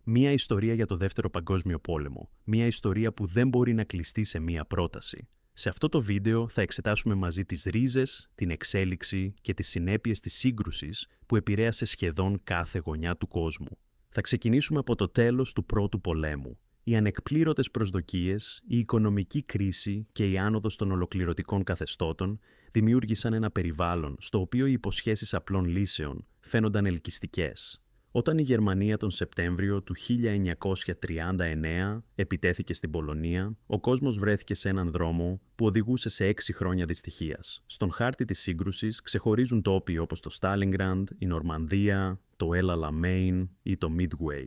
Μία ιστορία για το Δεύτερο Παγκόσμιο Πόλεμο. Μία ιστορία που δεν μπορεί να κλειστεί σε μία πρόταση. Σε αυτό το βίντεο θα εξετάσουμε μαζί τις ρίζες, την εξέλιξη και τις συνέπειες της σύγκρουσης που επηρέασε σχεδόν κάθε γωνιά του κόσμου. Θα ξεκινήσουμε από το τέλος του Πρώτου Πολέμου. Οι ανεκπλήρωτες προσδοκίες, η οικονομική κρίση και η άνοδος των ολοκληρωτικών καθεστώτων δημιούργησαν ένα περιβάλλον στο οποίο οι υποσχέσεις απλών λύσεων φαίνονταν ελκυστικές. Όταν η Γερμανία τον Σεπτέμβριο του 1939 επιτέθηκε στην Πολωνία, ο κόσμος βρέθηκε σε έναν δρόμο που οδηγούσε σε 6 χρόνια δυστυχίας. Στον χάρτη της σύγκρουσης ξεχωρίζουν τόποι όπως το Στάλινγκραντ, η Νορμανδία, το El Alamein ή το Midway.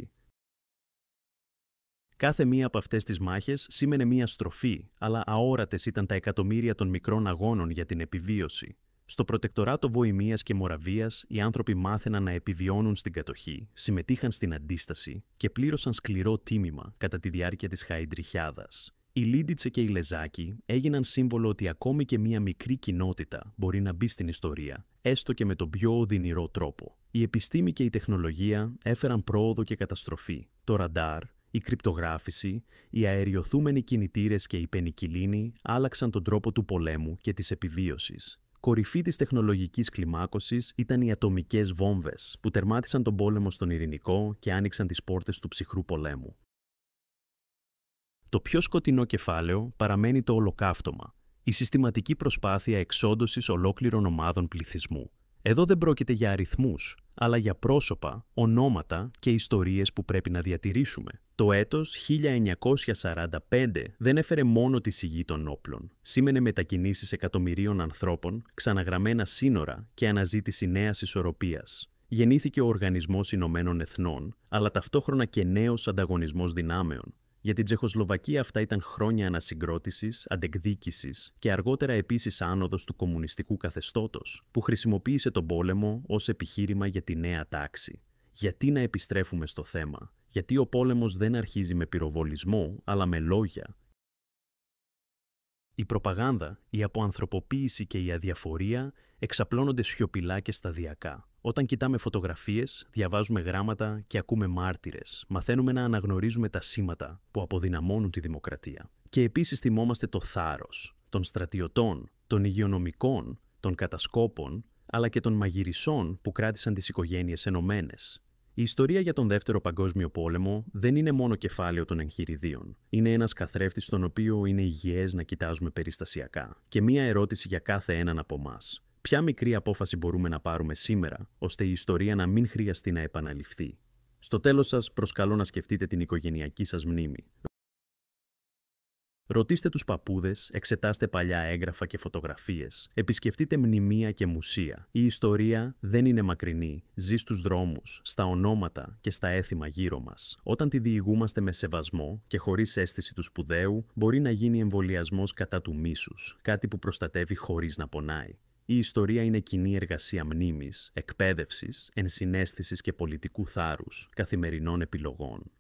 Κάθε μία από αυτές τις μάχες σήμαινε μία στροφή, αλλά αόρατες ήταν τα εκατομμύρια των μικρών αγώνων για την επιβίωση. Στο προτεκτοράτο Βοημίας και Μοραβίας, οι άνθρωποι μάθαιναν να επιβιώνουν στην κατοχή, συμμετείχαν στην αντίσταση και πλήρωσαν σκληρό τίμημα κατά τη διάρκεια της Χαϊντριχιάδας. Η Λίντιτσε και η Λεζάκη έγιναν σύμβολο ότι ακόμη και μία μικρή κοινότητα μπορεί να μπει στην ιστορία, έστω και με τον πιο οδυνηρό τρόπο. Η επιστήμη και η τεχνολογία έφεραν πρόοδο και καταστροφή. Το ραντάρ, η κρυπτογράφηση, οι αεριοθούμενοι κινητήρες και η πενικυλίνη άλλαξαν τον τρόπο του πολέμου και της επιβίωσης. Κορυφή της τεχνολογικής κλιμάκωσης ήταν οι ατομικές βόμβες που τερμάτισαν τον πόλεμο στον Ειρηνικό και άνοιξαν τις πόρτες του ψυχρού πολέμου. Το πιο σκοτεινό κεφάλαιο παραμένει το ολοκαύτωμα, η συστηματική προσπάθεια εξόντωσης ολόκληρων ομάδων πληθυσμού. Εδώ δεν πρόκειται για αριθμούς, αλλά για πρόσωπα, ονόματα και ιστορίες που πρέπει να διατηρήσουμε. Το έτος 1945 δεν έφερε μόνο τη σιγή των όπλων. Σήμαινε μετακινήσεις εκατομμυρίων ανθρώπων, ξαναγραμμένα σύνορα και αναζήτηση νέας ισορροπίας. Γεννήθηκε ο Οργανισμός Ηνωμένων Εθνών, αλλά ταυτόχρονα και νέος ανταγωνισμός δυνάμεων. Για την Τσεχοσλοβακία αυτά ήταν χρόνια ανασυγκρότησης, αντεκδίκησης και αργότερα επίσης άνοδος του κομμουνιστικού καθεστώτος, που χρησιμοποίησε τον πόλεμο ως επιχείρημα για τη νέα τάξη. Γιατί να επιστρέφουμε στο θέμα? Γιατί ο πόλεμος δεν αρχίζει με πυροβολισμό, αλλά με λόγια? Η προπαγάνδα, η αποανθρωποποίηση και η αδιαφορία εξαπλώνονται σιωπηλά και σταδιακά. Όταν κοιτάμε φωτογραφίες, διαβάζουμε γράμματα και ακούμε μάρτυρες, μαθαίνουμε να αναγνωρίζουμε τα σήματα που αποδυναμώνουν τη δημοκρατία. Και επίσης θυμόμαστε το θάρρος των στρατιωτών, των υγειονομικών, των κατασκόπων, αλλά και των μαγειρισσών που κράτησαν τις οικογένειες ενωμένες. Η ιστορία για τον Δεύτερο Παγκόσμιο Πόλεμο δεν είναι μόνο κεφάλαιο των εγχειριδίων. Είναι ένας καθρέφτης στον οποίο είναι υγιές να κοιτάζουμε περιστασιακά. Και μία ερώτηση για κάθε έναν από εμάς. Ποια μικρή απόφαση μπορούμε να πάρουμε σήμερα, ώστε η ιστορία να μην χρειαστεί να επαναληφθεί? Στο τέλος σας, προσκαλώ να σκεφτείτε την οικογενειακή σας μνήμη. Ρωτήστε τους παππούδες, εξετάστε παλιά έγγραφα και φωτογραφίες, επισκεφτείτε μνημεία και μουσεία. Η ιστορία δεν είναι μακρινή, ζει στους δρόμους, στα ονόματα και στα έθιμα γύρω μας. Όταν τη διηγούμαστε με σεβασμό και χωρίς αίσθηση του σπουδαίου, μπορεί να γίνει εμβολιασμός κατά του μίσους, κάτι που προστατεύει χωρίς να πονάει. Η ιστορία είναι κοινή εργασία μνήμης, εκπαίδευσης, ενσυναίσθησης και πολιτικού θάρρους, καθημερινών επιλογών.